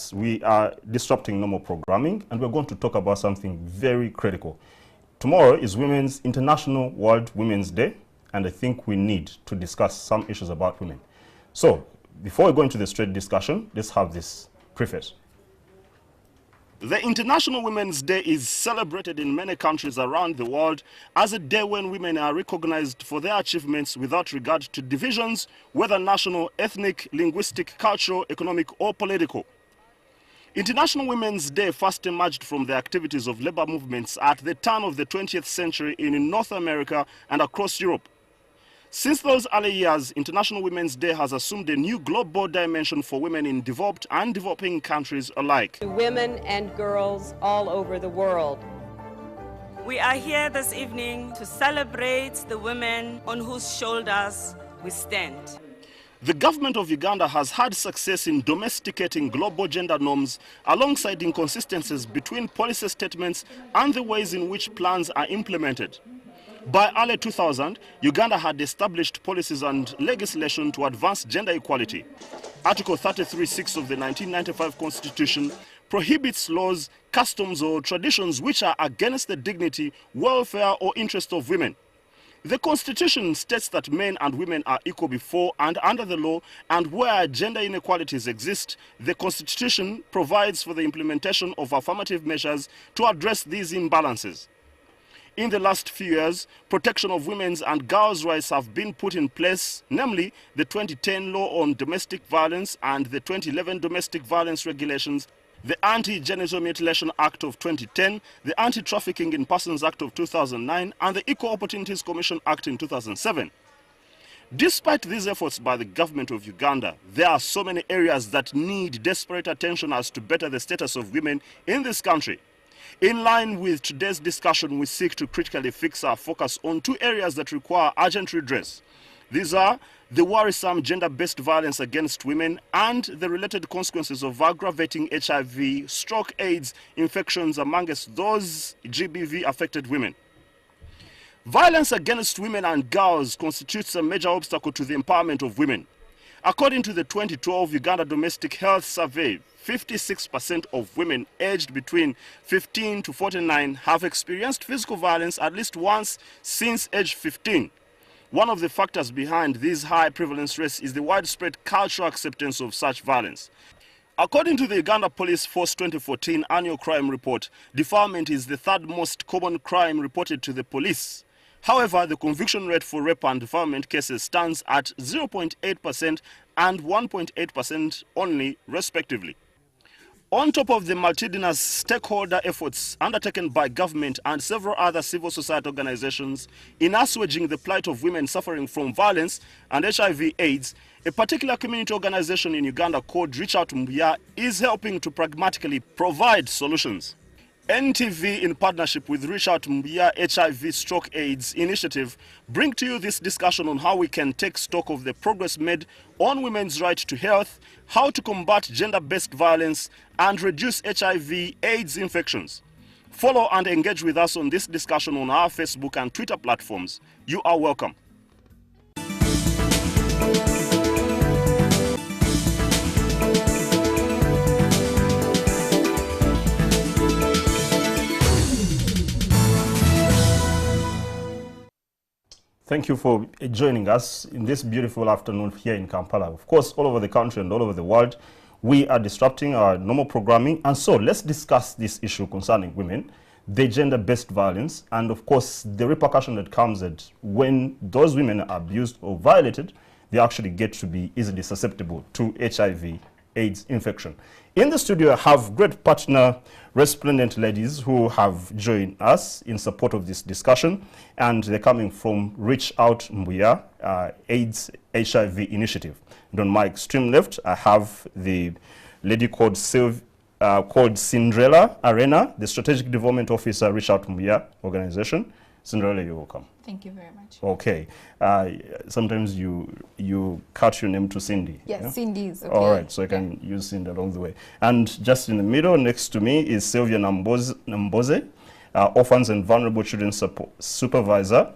Yes, we are disrupting normal programming, and we're going to talk about something very critical. Tomorrow is International World Women's Day, and I think we need to discuss some issues about women. So, before we go into the straight discussion, let's have this preface. The International Women's Day is celebrated in many countries around the world as a day when women are recognized for their achievements without regard to divisions, whether national, ethnic, linguistic, cultural, economic, or political. International Women's Day first emerged from the activities of labor movements at the turn of the 20th century in North America and across Europe. Since those early years, International Women's Day has assumed a new global dimension for women in developed and developing countries alike. Women and girls all over the world. We are here this evening to celebrate the women on whose shoulders we stand. The government of Uganda has had success in domesticating global gender norms alongside inconsistencies between policy statements and the ways in which plans are implemented. By early 2000, Uganda had established policies and legislation to advance gender equality. Article 33(6) of the 1995 Constitution prohibits laws, customs or traditions which are against the dignity, welfare or interest of women. The Constitution states that men and women are equal before and under the law, and where gender inequalities exist, the Constitution provides for the implementation of affirmative measures to address these imbalances. In the last few years, protection of women's and girls' rights have been put in place, namely the 2010 Law on Domestic Violence and the 2011 Domestic Violence Regulations, the Anti-Genital Mutilation Act of 2010, the Anti-Trafficking in Persons Act of 2009, and the Equal Opportunities Commission Act in 2007. Despite these efforts by the government of Uganda, there are so many areas that need desperate attention as to better the status of women in this country. In line with today's discussion, we seek to critically fix our focus on two areas that require urgent redress. These are the worrisome gender-based violence against women and the related consequences of aggravating HIV, stroke, AIDS infections amongst those GBV-affected women. Violence against women and girls constitutes a major obstacle to the empowerment of women. According to the 2012 Uganda Domestic Health Survey, 56% of women aged between 15 to 49 have experienced physical violence at least once since age 15. One of the factors behind this high prevalence rate is the widespread cultural acceptance of such violence. According to the Uganda Police Force 2014 Annual Crime Report, defilement is the third most common crime reported to the police. However, the conviction rate for rape and defilement cases stands at 0.8% and 1.8% only, respectively. On top of the multitudinous stakeholder efforts undertaken by government and several other civil society organizations in assuaging the plight of women suffering from violence and HIV/AIDS, a particular community organization in Uganda called Reach Out Mbuya is helping to pragmatically provide solutions. NTV, in partnership with Reach Out Mbuya HIV/AIDS initiative, bring to you this discussion on how we can take stock of the progress made on women's right to health, how to combat gender-based violence, and reduce HIV/AIDS infections. Follow and engage with us on this discussion on our Facebook and Twitter platforms. You are welcome. Thank you for joining us in this beautiful afternoon here in Kampala. Of course, all over the country and all over the world, we are disrupting our normal programming. And so let's discuss this issue concerning women, the gender-based violence, and of course, the repercussion that comes at when those women are abused or violated, they actually get to be easily susceptible to HIV/AIDS infection. In the studio, I have great partner, resplendent ladies who have joined us in support of this discussion, and they're coming from Reach Out Mbuya AIDS HIV initiative. And on my extreme left, I have the lady called Cinderella Arena, the Strategic Development Officer, Reach Out Mbuya organization. Cinderella, you're welcome. Thank you very much. Okay. Sometimes you cut your name to Cindy. Yes, yeah? Cindy is okay. All right, so I can use Cindy along the way. And just in the middle, next to me, is Sylvia Namboze, Orphans and Vulnerable Children Supervisor,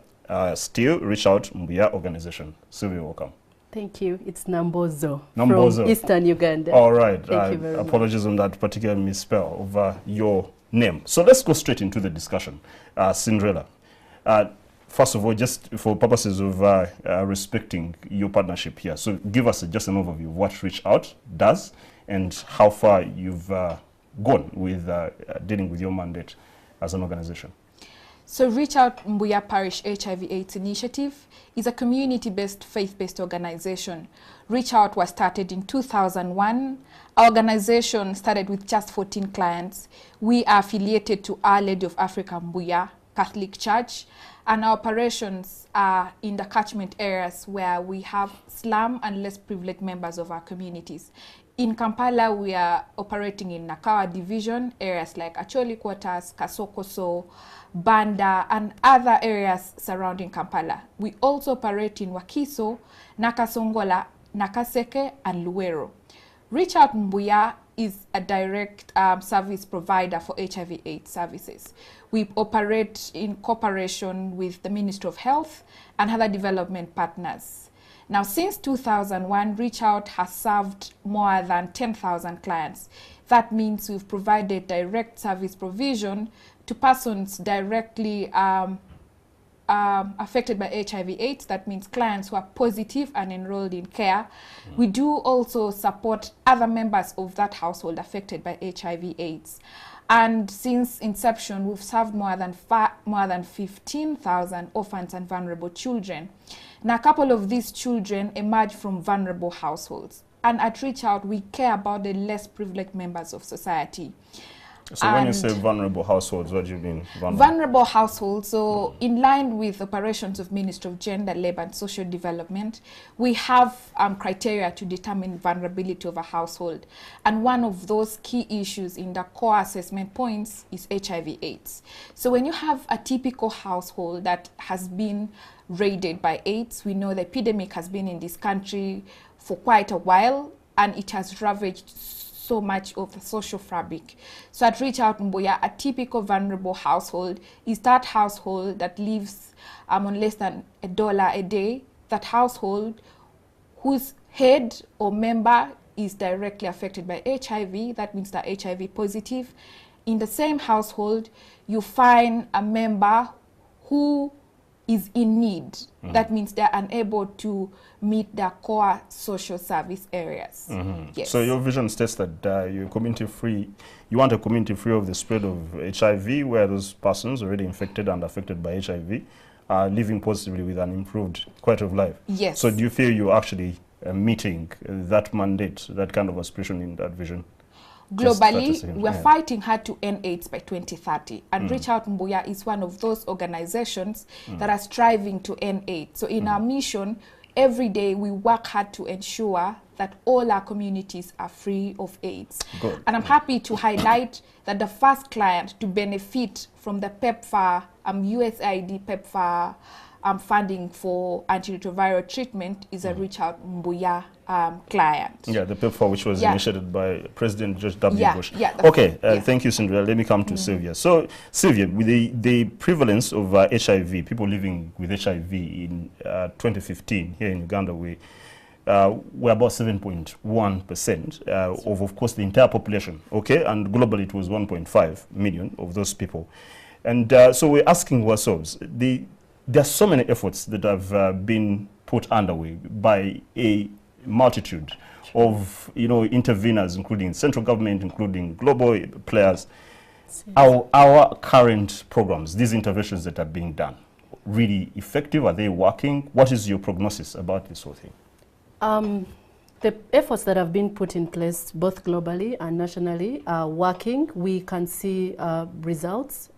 still Reach Out Mbuya organization. Sylvia, welcome. Thank you. It's Nambozo, Nambozo. from Eastern Uganda. All right. Thank you very much. Apologies on that particular misspell of your name. So let's go straight into the discussion. Cinderella, first of all, just for purposes of respecting your partnership here, so give us just an overview of what Reach Out does and how far you've gone with dealing with your mandate as an organization. So Reach Out Mbuya Parish HIV/AIDS Initiative is a community-based, faith-based organization. Reach Out was started in 2001. Our organization started with just 14 clients. We are affiliated to Our Lady of Africa Mbuya Catholic Church, and our operations are in the catchment areas where we have slum and less privileged members of our communities. In Kampala, we are operating in Nakawa Division, areas like Acholi Quarters, Kasokoso, Banda, and other areas surrounding Kampala. We also operate in Wakiso, Nakasongola, Nakaseke, and Luwero. Reach Out Mbuya is a direct service provider for HIV/AIDS services. We operate in cooperation with the Ministry of Health and other development partners. Now, since 2001, Reach Out has served more than 10,000 clients. That means we've provided direct service provision to persons directly affected by HIV/AIDS. That means clients who are positive and enrolled in care. We do also support other members of that household affected by HIV/AIDS. And since inception, we've served more than 15,000 orphans and vulnerable children. Now, a couple of these children emerge from vulnerable households. And at Reach Out, we care about the less privileged members of society. So when you say vulnerable households, what do you mean? Vulnerable households, so in line with operations of Ministry of Gender, Labour and Social Development, we have criteria to determine vulnerability of a household. And one of those key issues in the core assessment points is HIV/AIDS. So when you have a typical household that has been raided by AIDS, we know the epidemic has been in this country for quite a while, and it has ravaged so much of the social fabric. So at Reach Out Mbuya, a typical vulnerable household is that household that lives on less than $1 a day, that household whose head or member is directly affected by HIV, that means they're HIV positive. In the same household, you find a member who is in need. That means they're unable to meet their core social service areas. Yes. So your vision states that you're community free. You want a community free of the spread of HIV, where those persons already infected and affected by HIV are living positively with an improved quality of life. Yes. So do you feel you're actually meeting that mandate, that kind of aspiration in that vision? Globally, we're fighting hard to end AIDS by 2030. And Reach Out Mbuya is one of those organizations that are striving to end AIDS. So in our mission, every day we work hard to ensure that all our communities are free of AIDS. Good. And I'm happy to highlight that the first client to benefit from the PEPFAR, USAID PEPFAR funding for antiretroviral treatment is a Reach Out Mbuya client. Yeah, the PEPFAR, which was initiated by President George W. Bush. Okay, thank you, Cinderella. Let me come to Sylvia. So, Sylvia, with the prevalence of HIV, people living with HIV in 2015 here in Uganda, we're about 7.1% of course, the entire population, okay? And globally, it was 1.5 million of those people. And so we're asking ourselves, there are so many efforts that have been put underway by a multitude of interveners, including central government, including global players. Our current programs, these interventions that are being done, really effective? Are they working? What is your prognosis about this whole thing? The efforts that have been put in place, both globally and nationally, are working. We can see results.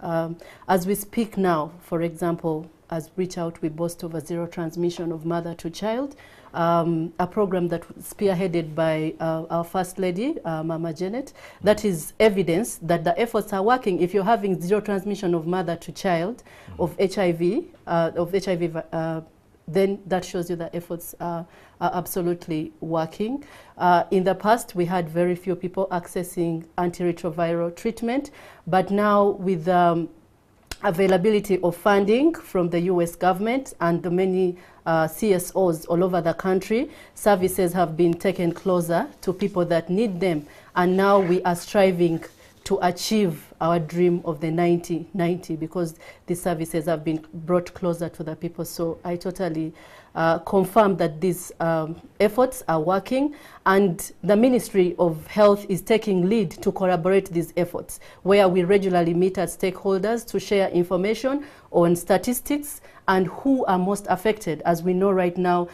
As we speak now, for example, as Reach Out, we boast over zero transmission of mother to child, a program that was spearheaded by our First Lady, Mama Janet. That is evidence that the efforts are working. If you're having zero transmission of mother to child of HIV, then that shows you that efforts are absolutely working. In the past, we had very few people accessing antiretroviral treatment, but now with availability of funding from the US government and the many CSOs all over the country. Services have been taken closer to people that need them. And now we are striving to achieve our dream of the 90-90 because the services have been brought closer to the people. So I totally confirm that these efforts are working, and the Ministry of Health is taking lead to corroborate these efforts, where we regularly meet as stakeholders to share information on statistics and who are most affected. As we know right now,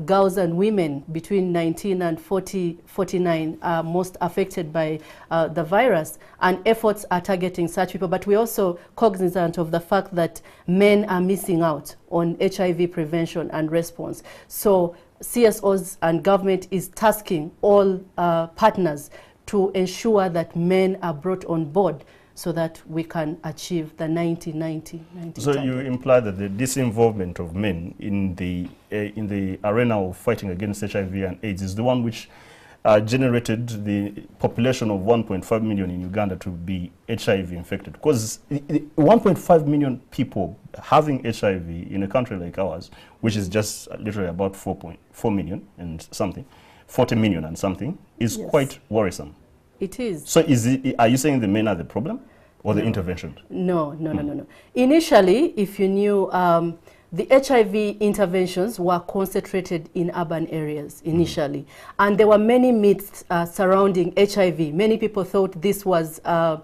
girls and women between 19 and 49 are most affected by the virus, and efforts are targeting such people. But we're also cognizant of the fact that men are missing out on HIV prevention and response. So CSOs and government is tasking all partners to ensure that men are brought on board so that we can achieve the 90-90-90 So target. you imply that the disinvolvement of men in the arena of fighting against HIV and AIDS is the one which generated the population of 1.5 million in Uganda to be HIV infected. Because 1.5 million people having HIV in a country like ours, which is just literally about 4.4 million and something, 40 million and something, is quite worrisome. It is. So are you saying the men are the problem or the intervention? No. Initially, if you knew, the HIV interventions were concentrated in urban areas initially. And there were many myths surrounding HIV. Many people thought this was a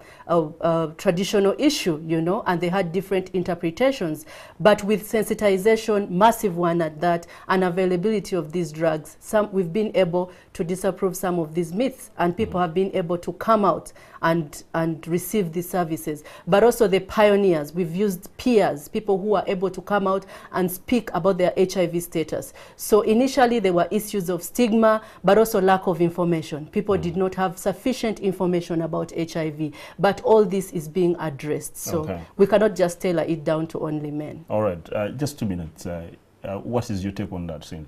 traditional issue, you know, and they had different interpretations. But with sensitization, massive one at that, and availability of these drugs, we've been able to disapprove some of these myths, and people have been able to come out and receive these services. But also the pioneers, we've used peers, people who are able to come out and speak about their HIV status. So initially there were issues of stigma, but also lack of information. People did not have sufficient information about HIV, but all this is being addressed. So we cannot just tailor it down to only men. All right, just 2 minutes. What is your take on that, Sin?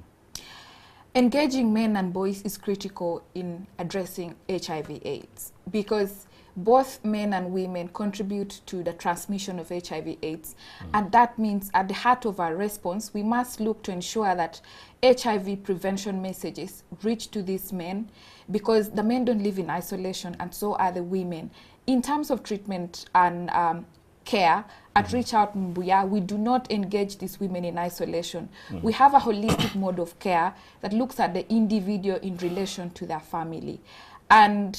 Engaging men and boys is critical in addressing HIV/AIDS because both men and women contribute to the transmission of HIV/AIDS, and that means at the heart of our response, we must look to ensure that HIV prevention messages reach to these men, because the men don't live in isolation, and so are the women. In terms of treatment and care, at Reach Out Mbuya, we do not engage these women in isolation. We have a holistic mode of care that looks at the individual in relation to their family. And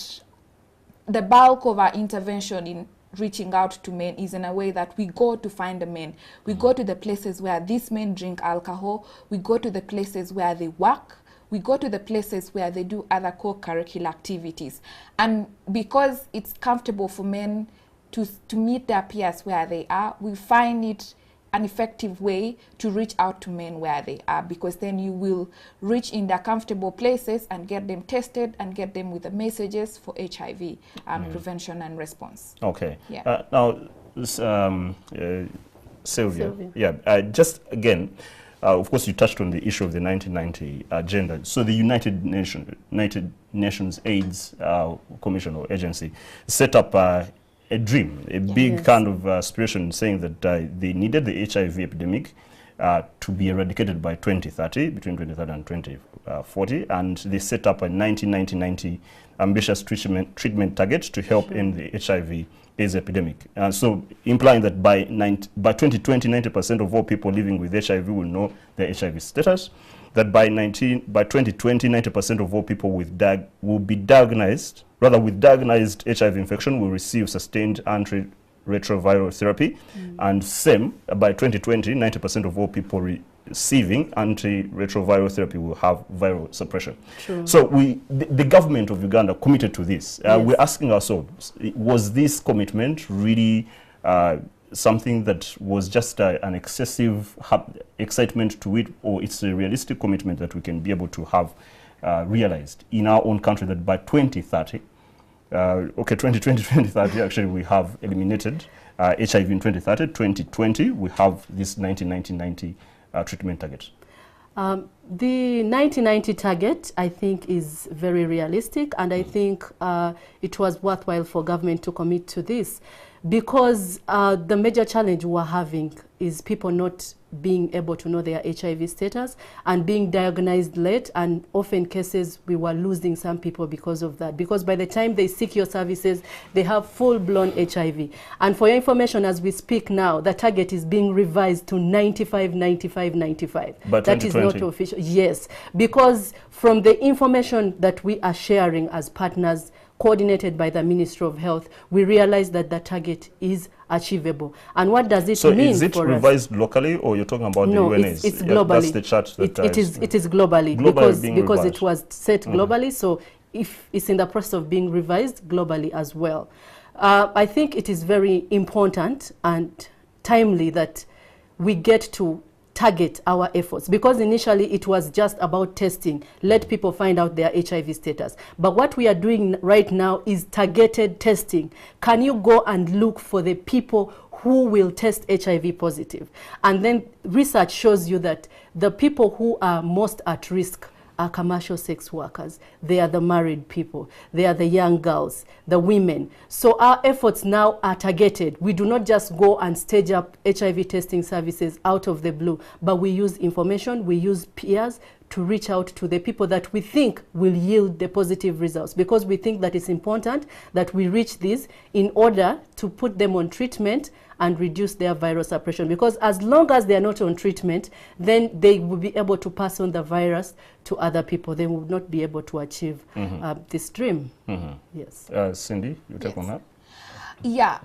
the bulk of our intervention in reaching out to men is in a way that we go to find the men. We go to the places where these men drink alcohol. We go to the places where they work. We go to the places where they do other co-curricular activities. And because it's comfortable for men to meet their peers where they are, we find it an effective way to reach out to men where they are, because then you will reach in their comfortable places and get them tested and get them with the messages for HIV prevention and response. Okay. Yeah. Now, Sylvia. Yeah. Just again, of course, you touched on the issue of the 1990 agenda. So the United Nations AIDS Commission or agency set up a dream, a big kind of aspiration, saying that they needed the HIV epidemic to be eradicated by 2030, between 2030 and 2040, and they set up a 90-90-90 ambitious treatment target to help end the HIV AIDS epidemic. So implying that by 2020, 90% of all people living with HIV will know their HIV status, that by 2020, 90% of all people will be diagnosed, rather with diagnosed HIV infection will receive sustained antiretroviral therapy, and same, by 2020, 90% of all people receiving antiretroviral therapy will have viral suppression. True. So the government of Uganda committed to this. We're asking ourselves, was this commitment really something that was just an excessive excitement to it, or it's a realistic commitment that we can be able to have realized in our own country that by 2030, 2030 actually we have eliminated HIV in 2030, 2020 we have this 90-90-90 treatment target? The 90-90 target, I think, is very realistic, and I think it was worthwhile for government to commit to this, because the major challenge we're having is people not being able to know their HIV status and being diagnosed late, and often cases we were losing some people because of that, because by the time they seek your services they have full-blown HIV. And for your information, as we speak now, the target is being revised to 95, 95, 95. But that is not official. Yes, because from the information that we are sharing as partners coordinated by the Ministry of Health, we realize that the target is achievable. And what does it mean for us? So is it revised locally, or you're talking about no, the UNAs? It's globally. That's the chart that it is globally, because it was set globally, so if it's in the process of being revised globally as well. I think it is very important and timely that we get to target our efforts, because initially it was just about testing, let people find out their HIV status. But what we are doing right now is targeted testing. Can you go and look for the people who will test HIV positive? And then research shows you that the people who are most at risk are commercial sex workers. They are the married people. They are the young girls, the women. So our efforts now are targeted. We do not just go and stage up HIV testing services out of the blue, but we use information, we use peers to reach out to the people that we think will yield the positive results, because we think that it's important that we reach these in order to put them on treatment and reduce their viral suppression, because as long as they are not on treatment, then they will be able to pass on the virus to other people. They will not be able to achieve this dream. Yes. Cindy, you take on that? Yeah,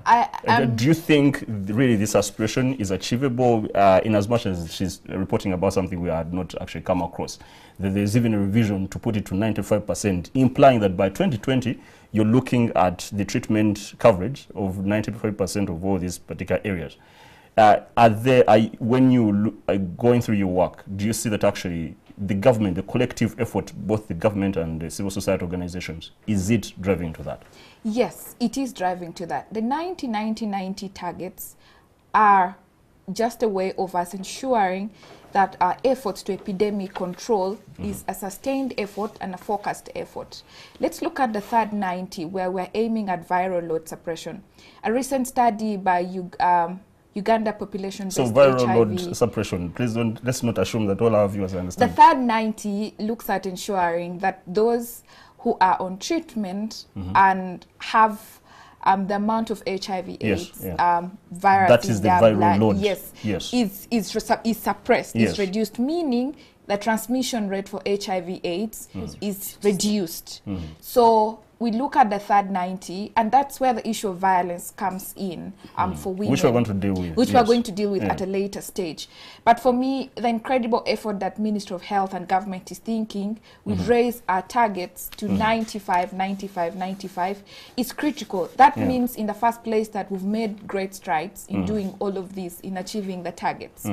do you think really this aspiration is achievable, in as much as she's reporting about something we had not actually come across? There's even a revision to put it to 95%, implying that by 2020, you're looking at the treatment coverage of 95% of all these particular areas. When you are going through your work, do you see that actually the government, the collective effort, both the government and the civil society organizations, is it driving to that? Yes, it is driving to that. The 90-90-90 targets are just a way of us ensuring that our efforts to epidemic control is a sustained effort and a focused effort. Let's look at the third 90, where we're aiming at viral load suppression. A recent study by Uganda population-based So viral HIV. load suppression, please let's not assume that all our viewers understand. The third 90 looks at ensuring that those who are on treatment and have the amount of HIV/AIDS virus that is in the their viral blood, load. yes, is suppressed, Yes. is reduced, meaning the transmission rate for HIV/AIDS is reduced. So we look at the third 90, and that's where the issue of violence comes in for women. Which we're going to deal with. Which we're going to deal with at a later stage. But for me, the incredible effort that Ministry of Health and government is thinking, we raise our targets to 95, 95, 95, is critical. That means in the first place that we've made great strides in doing all of this, in achieving the targets.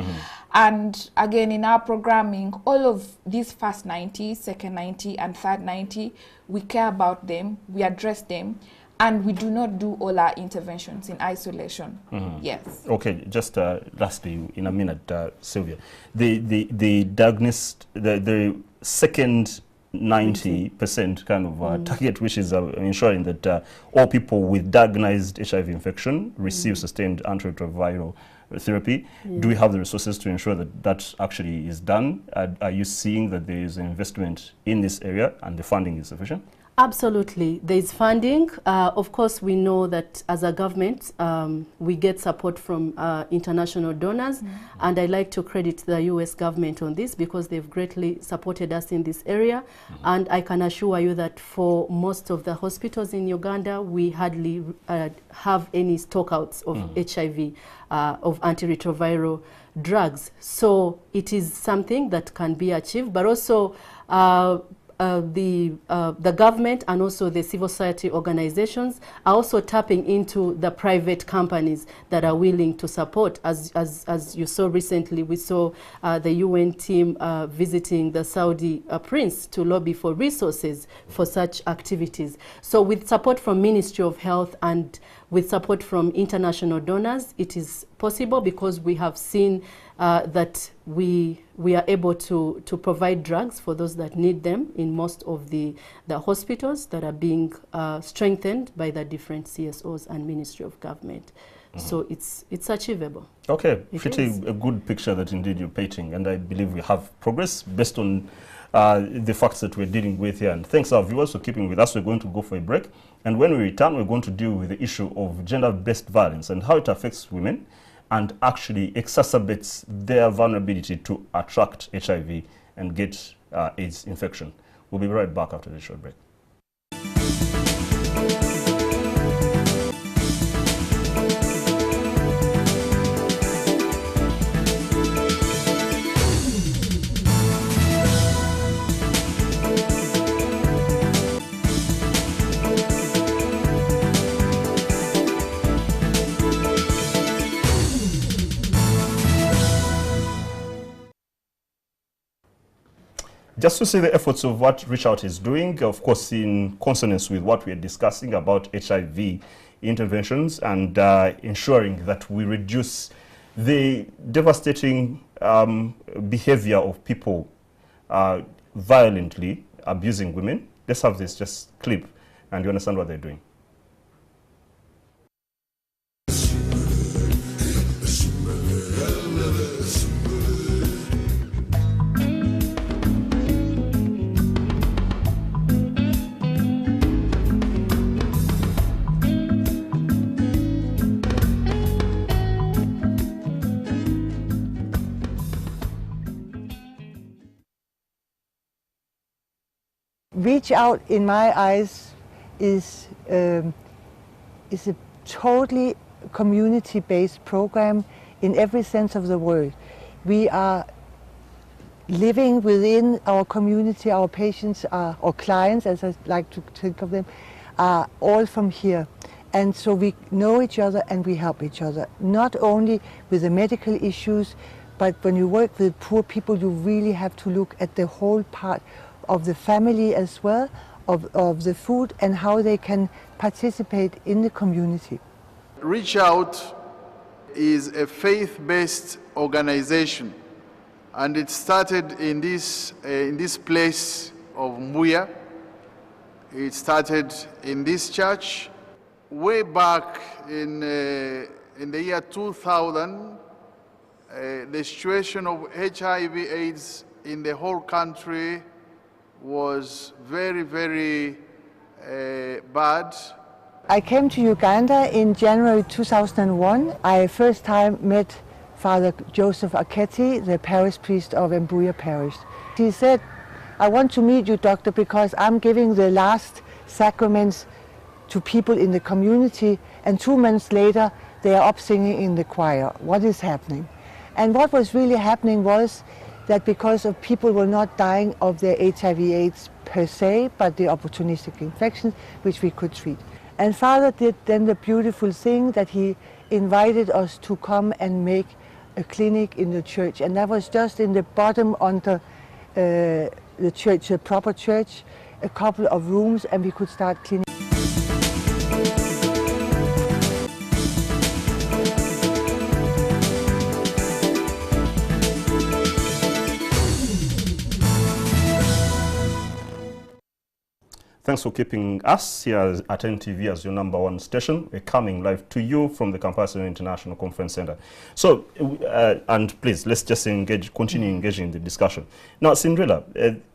And again, in our programming, all of these first 90, second 90, and third 90, we care about them, we address them, and we do not do all our interventions in isolation. Yes. Okay, just lastly, in a minute, Sylvia, the diagnosed, the second 90% kind of target, which is ensuring that all people with diagnosed HIV infection receive sustained antiretroviral therapy. Do we have the resources to ensure that that actually is done? Are you seeing that there is an investment in this area and the funding is sufficient? Absolutely. There is funding. Of course, we know that as a government, we get support from international donors. And I like to credit the US government on this, because they've greatly supported us in this area. And I can assure you that for most of the hospitals in Uganda, we hardly have any stockouts of HIV, of antiretroviral drugs. So it is something that can be achieved, but also the government and also the civil society organizations are also tapping into the private companies that are willing to support. As you saw recently, we saw the UN team visiting the Saudi prince to lobby for resources for such activities. So with support from Ministry of Health and with support from international donors, it is possible, because we have seen that we are able to provide drugs for those that need them in most of the hospitals that are being strengthened by the different CSOs and Ministry of Government. So it's achievable. Okay, pretty a good picture that indeed you're painting, and I believe we have progress based on the facts that we're dealing with here. And thanks our viewers for keeping with us. We're going to go for a break, and when we return, we're going to deal with the issue of gender-based violence and how it affects women and actually exacerbates their vulnerability to attract HIV and get AIDS infection. We'll be right back after this short break. Just to see the efforts of what Reach Out is doing, of course, in consonance with what we are discussing about HIV interventions and ensuring that we reduce the devastating behavior of people violently abusing women. Let's have this just clip and you understand what they're doing. Reach Out, in my eyes, is a totally community-based program in every sense of the word. We are living within our community. Our patients are, or clients, as I like to think of them, are all from here. And so we know each other and we help each other, not only with the medical issues, but when you work with poor people, you really have to look at the whole part of the family as well, of the food, and how they can participate in the community. Reach Out is a faith-based organization, and it started in this place of Mbuya. It started in this church way back in the year 2000. The situation of HIV/AIDS in the whole country was very, very bad. I came to Uganda in January 2001. I first time met Father Joseph Aketi, the parish priest of Mbuya Parish. He said, "I want to meet you, doctor, because I'm giving the last sacraments to people in the community, and 2 months later they are up singing in the choir. What is happening?" And what was really happening was that because of people were not dying of their HIV/AIDS per se, but the opportunistic infections, which we could treat. And Father did then the beautiful thing that he invited us to come and make a clinic in the church. And that was just in the bottom under the church, a proper church, a couple of rooms, and we could start cleaning. Thanks for keeping us here at NTV as your #1 station. We're coming live to you from the Kampala International Conference Center. So, and please, let's just continue engaging in the discussion. Now, Cinderella,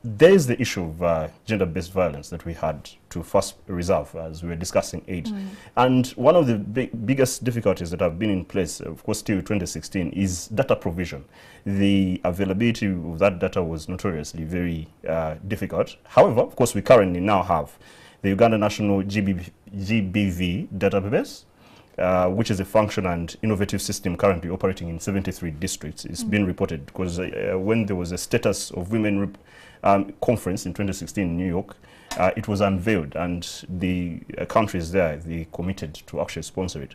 there is the issue of gender-based violence that we had to first resolve as we were discussing AIDS. And one of the biggest difficulties that have been in place, of course, till 2016, is data provision. The availability of that data was notoriously very difficult. However, of course, we currently now have the Uganda National GBV database, which is a functional and innovative system currently operating in 73 districts. It's been reported because when there was a status of women conference in 2016 in New York, it was unveiled, and the countries there, they committed to actually sponsor it.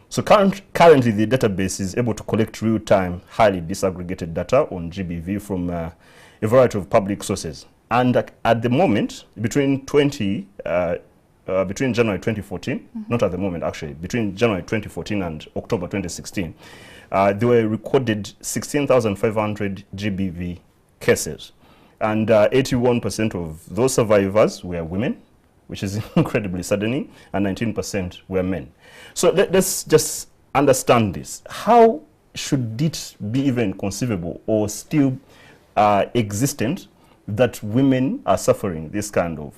So currently the database is able to collect real-time, highly disaggregated data on GBV from a variety of public sources. And at the moment, between January 2014, not at the moment actually, between January 2014 and October 2016, there were recorded 16,500 GBV cases. And 81% of those survivors were women, which is incredibly saddening, and 19% were men. So let's just understand this, how should it be even conceivable or still existent that women are suffering this kind of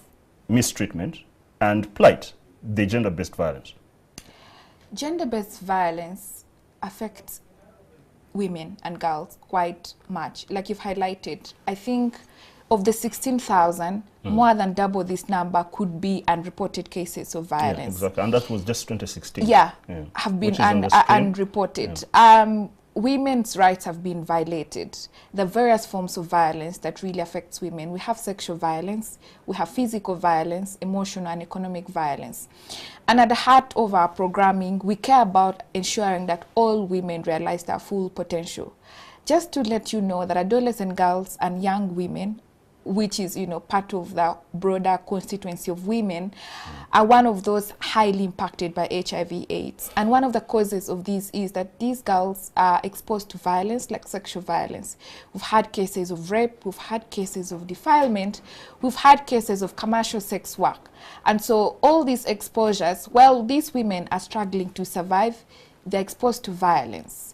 mistreatment and plight, the gender-based violence? Gender-based violence affects women and girls quite much. Like you've highlighted, I think of the 16,000, more than double this number could be unreported cases of violence. Yeah, exactly, and that was just 2016. Yeah, have been unreported. Women's rights have been violated. The various forms of violence that really affects women. We have sexual violence, we have physical violence, emotional and economic violence. And at the heart of our programming, we care about ensuring that all women realize their full potential. Just to let you know that adolescent girls and young women, which is, you know, part of the broader constituency of women, are one of those highly impacted by HIV/AIDS. And one of the causes of this is that these girls are exposed to violence, like sexual violence. We've had cases of rape, we've had cases of defilement, we've had cases of commercial sex work. And so all these exposures, well, these women are struggling to survive, they're exposed to violence.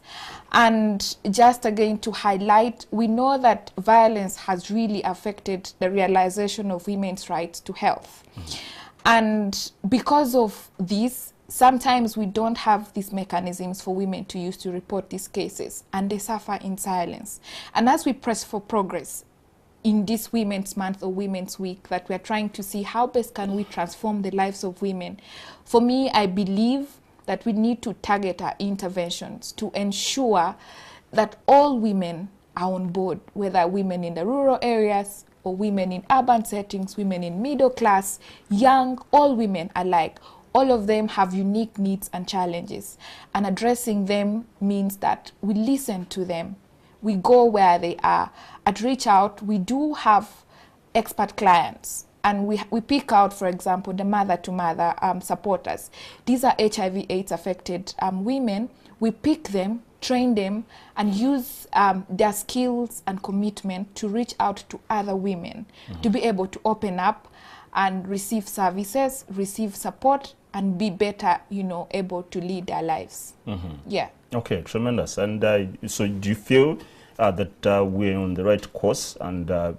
And just again to highlight, we know that violence has really affected the realization of women's rights to health. And because of this, sometimes we don't have these mechanisms for women to use to report these cases, and they suffer in silence. And as we press for progress in this Women's Month or Women's Week, that we're trying to see how best can we transform the lives of women, for me, I believe that we need to target our interventions to ensure that all women are on board, whether women in the rural areas or women in urban settings, women in middle class, young, all women alike. All of them have unique needs and challenges, and addressing them means that we listen to them. We go where they are. At Reach Out, we do have expert clients. And we pick out, for example, the mother-to-mother supporters. These are HIV/AIDS affected women. We pick them, train them, and use their skills and commitment to reach out to other women, to be able to open up and receive services, receive support, and be better, you know, able to lead their lives. Yeah. Okay, tremendous. And so do you feel that we're on the right course and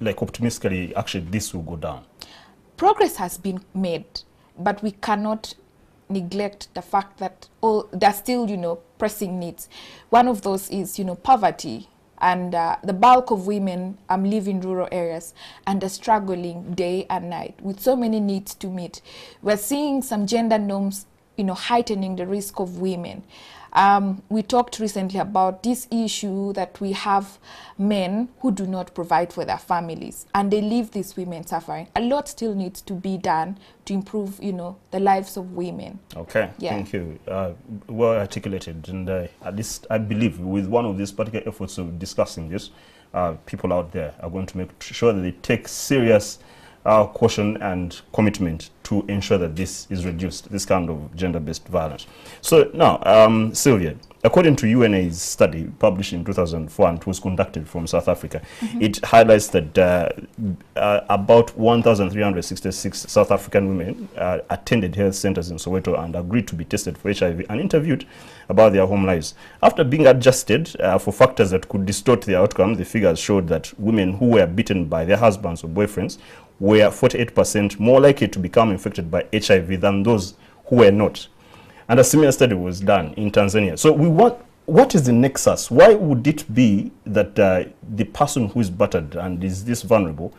like optimistically, actually, this will go down? Progress has been made, but we cannot neglect the fact that there's still, you know, pressing needs. One of those is, you know, poverty. And the bulk of women live in rural areas and are struggling day and night with so many needs to meet. We're seeing some gender norms, you know, heightening the risk of women. We talked recently about this issue that we have men who do not provide for their families, and they leave these women suffering. A lot still needs to be done to improve, you know, the lives of women. Okay, thank you. Well articulated, and at least I believe with one of these particular efforts of discussing this, people out there are going to make sure that they take serious caution and commitment to ensure that this is reduced, this kind of gender-based violence. So now, Sylvia, according to UNA's study published in 2004 and it was conducted from South Africa, it highlights that about 1,366 South African women attended health centers in Soweto and agreed to be tested for HIV and interviewed about their home lives. After being adjusted for factors that could distort their outcome, the figures showed that women who were beaten by their husbands or boyfriends were 48% more likely to become infected by HIV than those who were not. And a similar study was done in Tanzania. So what is the nexus? Why would it be that the person who is battered and is this vulnerable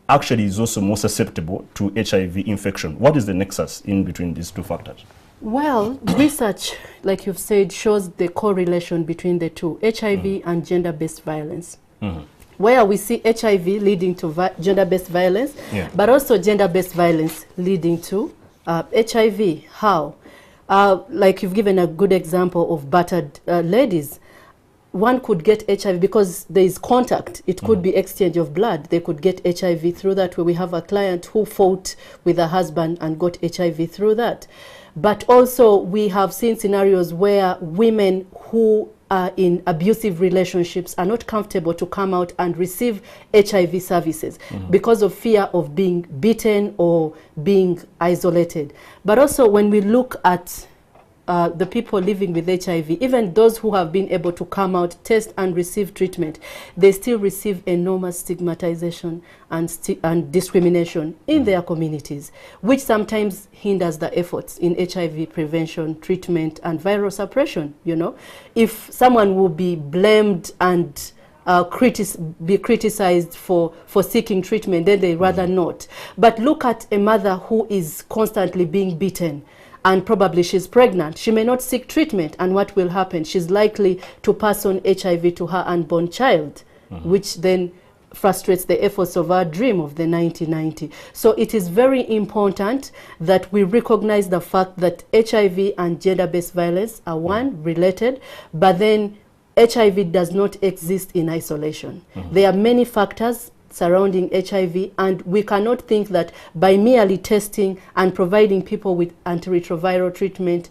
actually is also more susceptible to HIV infection? What is the nexus in between these two factors? Well, research, like you've said, shows the correlation between the two, HIV and gender-based violence. Where we see HIV leading to gender-based violence, but also gender-based violence leading to HIV. How? Like you've given a good example of battered ladies. One could get HIV because there is contact. It could be exchange of blood. They could get HIV through that. Where we have a client who fought with her husband and got HIV through that. But also we have seen scenarios where women who are in abusive relationships are not comfortable to come out and receive HIV services because of fear of being beaten or being isolated. But also when we look at the people living with HIV, even those who have been able to come out, test and receive treatment, they still receive enormous stigmatization and discrimination in their communities, which sometimes hinders the efforts in HIV prevention, treatment, and viral suppression. You know, if someone will be blamed and be criticized for seeking treatment, then they rather not. But look at a mother who is constantly being beaten, and probably she's pregnant. She may not seek treatment, and what will happen? She's likely to pass on HIV to her unborn child, which then frustrates the efforts of our dream of the 1990. So it is very important that we recognize the fact that HIV and gender-based violence are related, but then HIV does not exist in isolation. There are many factors surrounding HIV, and we cannot think that by merely testing and providing people with antiretroviral treatment,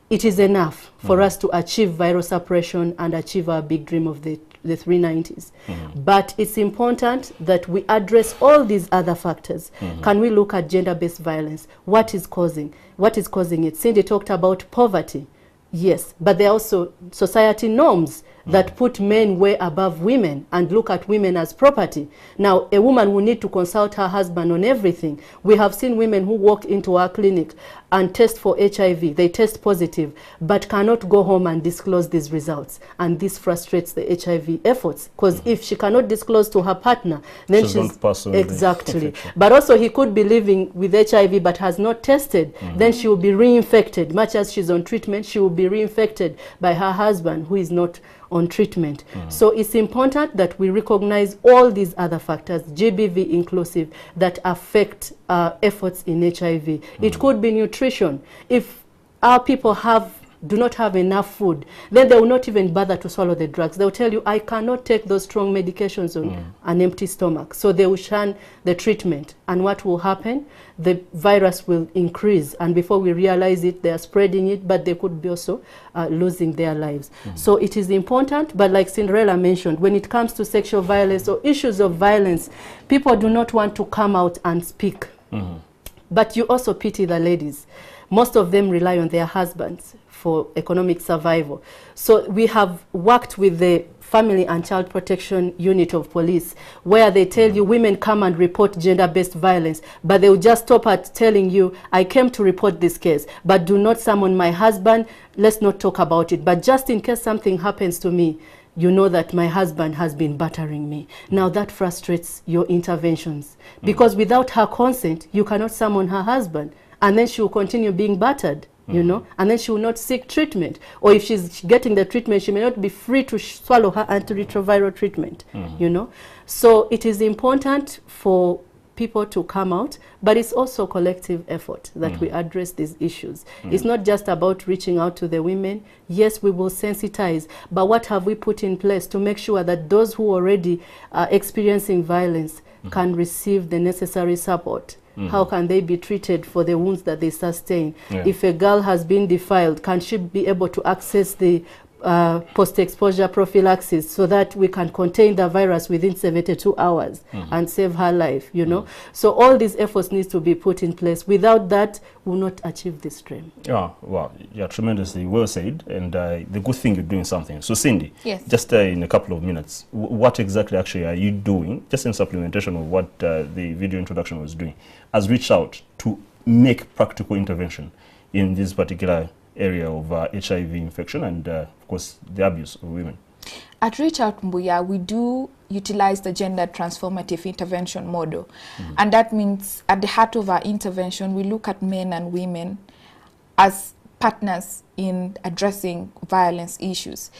it is enough for us to achieve viral suppression and achieve our big dream of the 390s. But it's important that we address all these other factors. Can we look at gender-based violence? What is causing it? Cindy talked about poverty. Yes, but there are also society norms that put men way above women and look at women as property. Now, a woman will need to consult her husband on everything. We have seen women who walk into our clinic and test for HIV. They test positive, but cannot go home and disclose these results. And this frustrates the HIV efforts, because if she cannot disclose to her partner, then she's exactly. But also he could be living with HIV but has not tested. Then she will be reinfected. Much as she's on treatment, she will be reinfected by her husband who is not on treatment. So it's important that we recognize all these other factors, GBV inclusive, that affect efforts in HIV. It could be nutrition. If our people do not have enough food, then they will not even bother to swallow the drugs. They'll tell you, I cannot take those strong medications on an empty stomach. So they will shun the treatment. And what will happen? The virus will increase. And before we realize it, they are spreading it, but they could be also losing their lives. So it is important, but like Cinderella mentioned, when it comes to sexual violence or issues of violence, people do not want to come out and speak. But you also pity the ladies. Most of them rely on their husbands for economic survival. So we have worked with the Family and Child Protection Unit of Police, where they tell you women come and report gender-based violence, but they will just stop at telling you, I came to report this case, but do not summon my husband, let's not talk about it. But just in case something happens to me, you know that my husband has been battering me. Now that frustrates your interventions, because without her consent, you cannot summon her husband, and then she will continue being battered. You know, and then she will not seek treatment. Or if she's getting the treatment, she may not be free to swallow her antiretroviral treatment, you know. So it is important for people to come out, but it's also collective effort that we address these issues. It's not just about reaching out to the women. Yes, we will sensitize, but what have we put in place to make sure that those who already are experiencing violence can receive the necessary support? How can they be treated for the wounds that they sustain? If a girl has been defiled, can she be able to access the post-exposure prophylaxis so that we can contain the virus within 72 hours and save her life, you know? So all these efforts need to be put in place. Without that, we'll not achieve this dream. Yeah, well, yeah, tremendously well said, and the good thing you're doing something. So Cindy, yes, just in a couple of minutes, what exactly actually are you doing, just in supplementation of what the video introduction was doing, as reach out to make practical intervention in this particular area of HIV infection and, of course, the abuse of women? At Reach Out Mbuya, we do utilize the gender transformative intervention model. And that means at the heart of our intervention, we look at men and women as partners in addressing violence issues.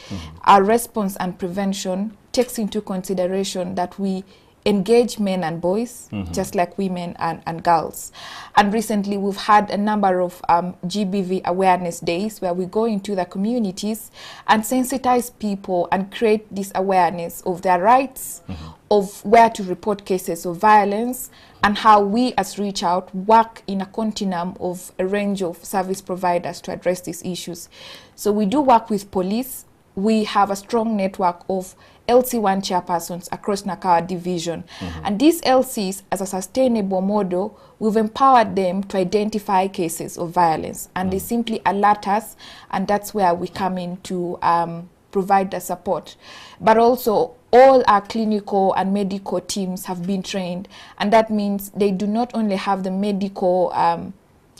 Our response and prevention takes into consideration that we engage men and boys, just like women and girls. And recently we've had a number of GBV awareness days where we go into the communities and sensitize people and create this awareness of their rights, of where to report cases of violence, and how we as Reach Out work in a continuum of a range of service providers to address these issues. So we do work with police, we have a strong network of LC1 chairpersons across Nakawa division. And these LCs, as a sustainable model, we've empowered them to identify cases of violence, and they simply alert us, and that's where we come in to provide the support. But also, all our clinical and medical teams have been trained, and that means they do not only have the medical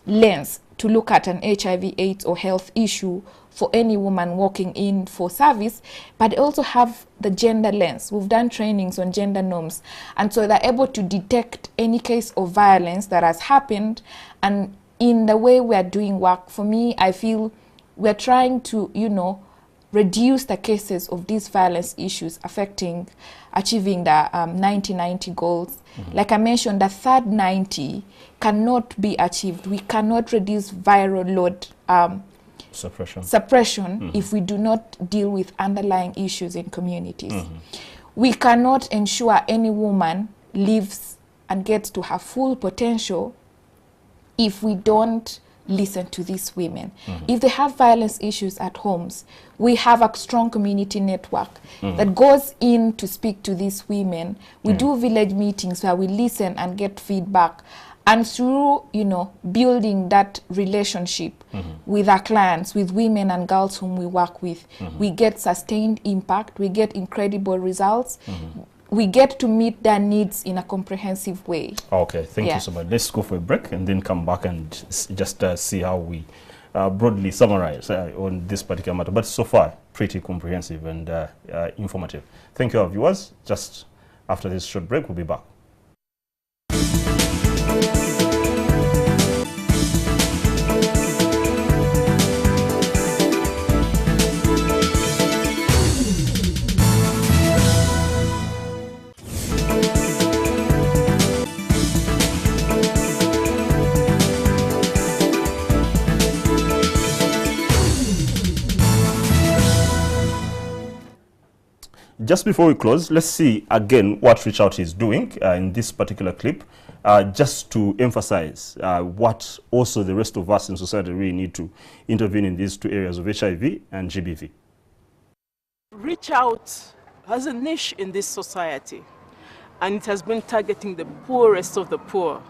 lens to look at an HIV/AIDS or health issue for any woman walking in for service, but they also have the gender lens. We've done trainings on gender norms, and so they're able to detect any case of violence that has happened. And in the way we are doing work, for me, I feel we're trying to, reduce the cases of these violence issues affecting achieving the 90-90 goals. Like I mentioned, the third 90 cannot be achieved. We cannot reduce viral load suppression if we do not deal with underlying issues in communities. We cannot ensure any woman lives and gets to her full potential if we don't listen to these women. If they have violence issues at homes, we have a strong community network that goes in to speak to these women. We do village meetings where we listen and get feedback. And through, building that relationship with our clients, with women and girls whom we work with, we get sustained impact, we get incredible results. We get to meet their needs in a comprehensive way. Okay, thank you so much. Let's go for a break and then come back and just see how we broadly summarize on this particular matter. But so far, pretty comprehensive and informative. Thank you, our viewers. Just after this short break, we'll be back. Just before we close, let's see again what Reach Out is doing in this particular clip, just to emphasize what also the rest of us in society really need to intervene in these two areas of HIV and GBV. Reach Out has a niche in this society, and it has been targeting the poorest of the poor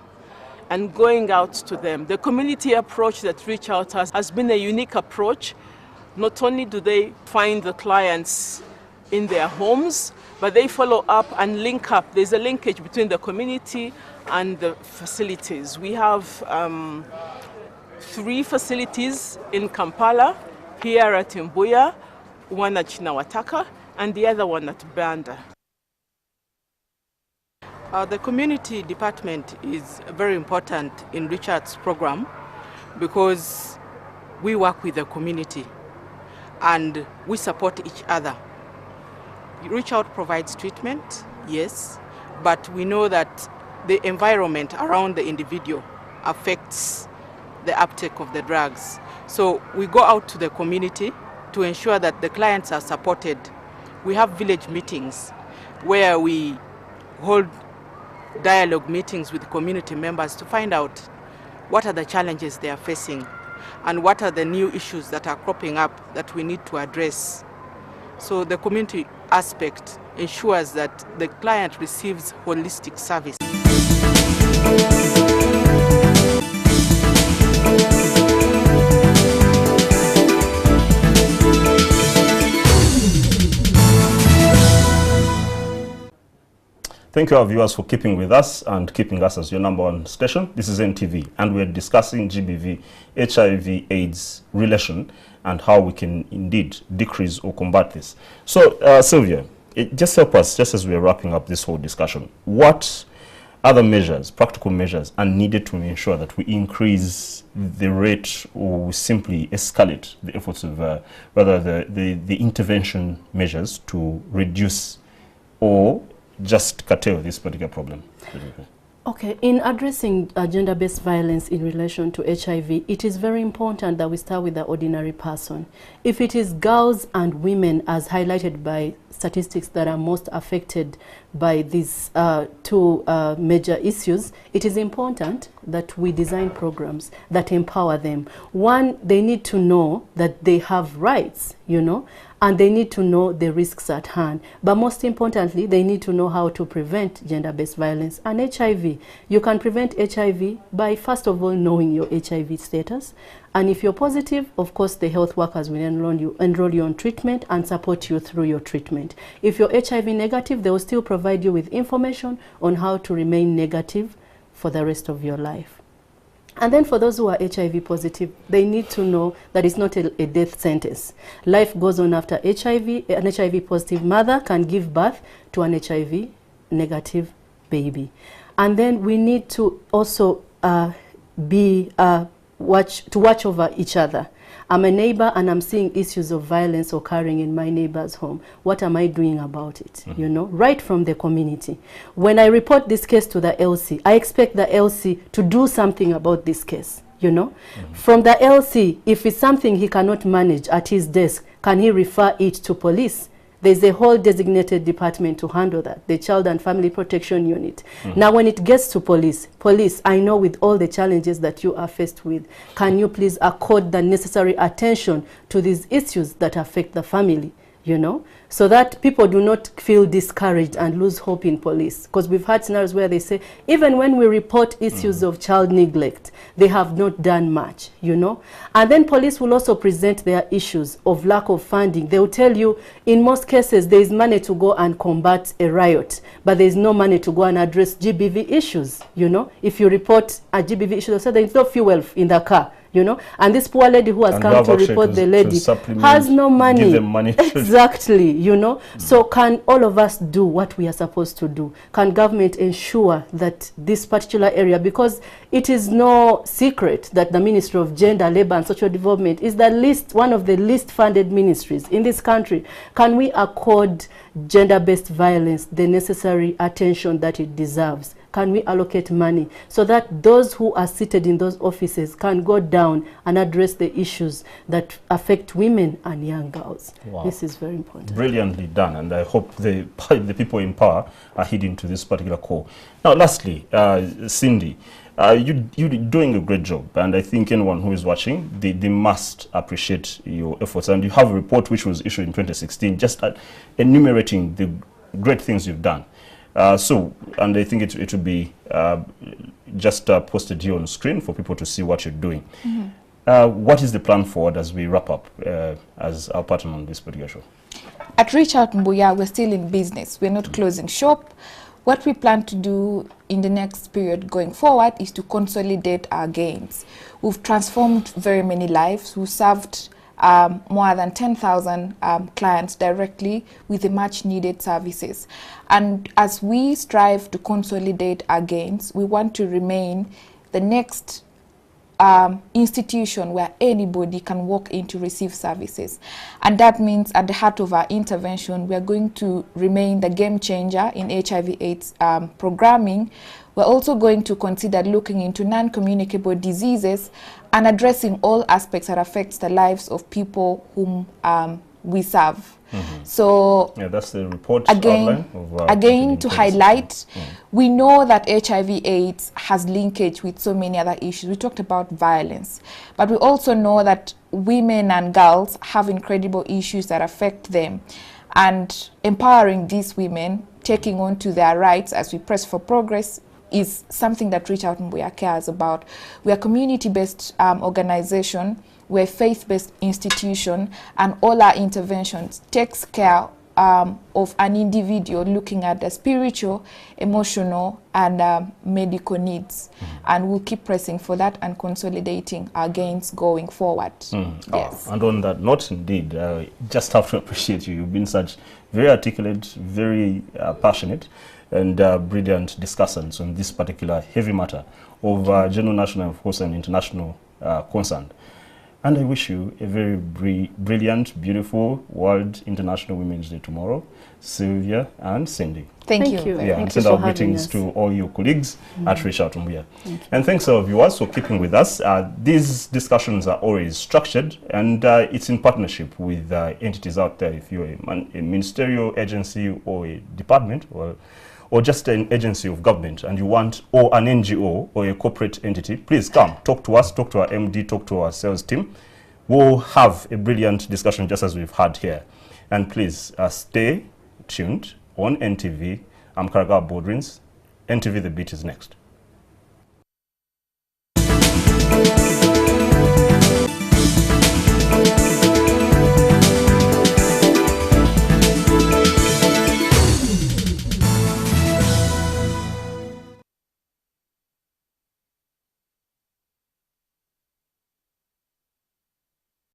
and going out to them. The community approach that Reach Out has been a unique approach. Not only do they find the clients in their homes, but they follow up and link up. There's a linkage between the community and the facilities. We have 3 facilities in Kampala, here at Mbuya, one at Chinawataka, and the other one at Banda. The community department is very important in Reach Out's program because we work with the community and we support each other. Reach Out provides treatment, yes, but we know that the environment around the individual affects the uptake of the drugs. So we go out to the community to ensure that the clients are supported. We have village meetings where we hold dialogue meetings with community members to find out what are the challenges they are facing and what are the new issues that are cropping up that we need to address. So the community aspect ensures that the client receives holistic service. Thank you, our viewers, for keeping with us and keeping us as your #1 station. This is NTV, and we're discussing GBV, HIV/AIDS relation, and how we can indeed decrease or combat this. So, Sylvia, just help us, just as we're wrapping up this whole discussion, what other measures, practical measures, are needed to ensure that we increase the rate or simply escalate the efforts of, rather the intervention measures to reduce or just curtail this particular problem? Okay, in addressing gender-based violence in relation to HIV, it is very important that we start with the ordinary person. If it is girls and women, as highlighted by statistics, that are most affected by these two major issues, it is important that we design programs that empower them. One, they need to know that they have rights, you know, and they need to know the risks at hand. But most importantly, they need to know how to prevent gender-based violence and HIV. You can prevent HIV by, first of all, knowing your HIV status. And if you're positive, of course, the health workers will enroll you on treatment and support you through your treatment. If you're HIV negative, they will still provide you with information on how to remain negative for the rest of your life. And then for those who are HIV positive, they need to know that it's not a death sentence. Life goes on after HIV. An HIV positive mother can give birth to an HIV negative baby. And then we need to also watch over each other. I'm a neighbor and I'm seeing issues of violence occurring in my neighbor's home. What am I doing about it? Mm-hmm. You know, right from the community. When I report this case to the LC, I expect the LC to do something about this case, you know. Mm-hmm. From the LC, if it's something he cannot manage at his desk, can he refer it to police? There's a whole designated department to handle that, the Child and Family Protection Unit. Mm-hmm. Now, when it gets to police, I know with all the challenges that you are faced with, can you please accord the necessary attention to these issues that affect the family, you know, so that people do not feel discouraged and lose hope in police. Because we've had scenarios where they say, even when we report issues of child neglect, they have not done much, you know. And then police will also present their issues of lack of funding. They will tell you, in most cases, there is money to go and combat a riot, but there is no money to go and address GBV issues, you know. If you report a GBV issue, they'll say there is no fuel in the car, you know, and this poor lady who has come to report the lady has no money. Give them money. Exactly, you know. So can all of us do what we are supposed to do? Can government ensure that this particular area, because it is no secret that the Ministry of Gender, Labour and Social Development is one of the least funded ministries in this country. Can we accord gender-based violence the necessary attention that it deserves? Can we allocate money so that those who are seated in those offices can go down and address the issues that affect women and young girls? Wow. This is very important. Brilliantly done, and I hope the people in power are heeding to this particular call. Now, lastly, Cindy, you're doing a great job, and I think anyone who is watching, they must appreciate your efforts. And you have a report which was issued in 2016, just enumerating the great things you've done. And I think it will be just posted here on screen for people to see what you're doing. Mm-hmm. What is the plan forward as we wrap up as our partner on this particular show? At Reach Out Mbuya, we're still in business. We're not closing shop. What we plan to do in the next period going forward is to consolidate our gains. We've transformed very many lives. We've served more than 10,000 clients directly with the much needed services. And as we strive to consolidate our gains, we want to remain the next institution where anybody can walk in to receive services. And that means at the heart of our intervention, we are going to remain the game changer in HIV/AIDS programming. We're also going to consider looking into non-communicable diseases and addressing all aspects that affects the lives of people whom we serve. Mm-hmm. So yeah, that's the report again to highlight, we know that HIV/AIDS has linkage with so many other issues. We talked about violence, but we also know that women and girls have incredible issues that affect them, and empowering these women, taking on to their rights as we press for progress, is something that Reach Out Mbuya cares about. We are a community-based organization, we're a faith-based institution, and all our interventions takes care of an individual looking at the spiritual, emotional, and medical needs. And we'll keep pressing for that and consolidating our gains going forward. Yes. And on that note, indeed, just have to appreciate you. You've been such very articulate, very passionate, and brilliant discussants on this particular heavy matter of general national, of course, and international concern. And I wish you a very brilliant, beautiful World International Women's Day tomorrow, Sylvia and Cindy. Thank you. Yeah, Thank and send you our for having greetings us. to all your colleagues at Reach Out Mbuya. And thanks our viewers for keeping with us. These discussions are always structured, and it's in partnership with entities out there. If you're a ministerial agency or a department, or just an agency of government, and you want, or an NGO or a corporate entity, please come, talk to us, talk to our MD, talk to our sales team. We'll have a brilliant discussion just as we've had here. And please stay tuned on NTV. I'm Karaga Bodrins. NTV The Beat is next.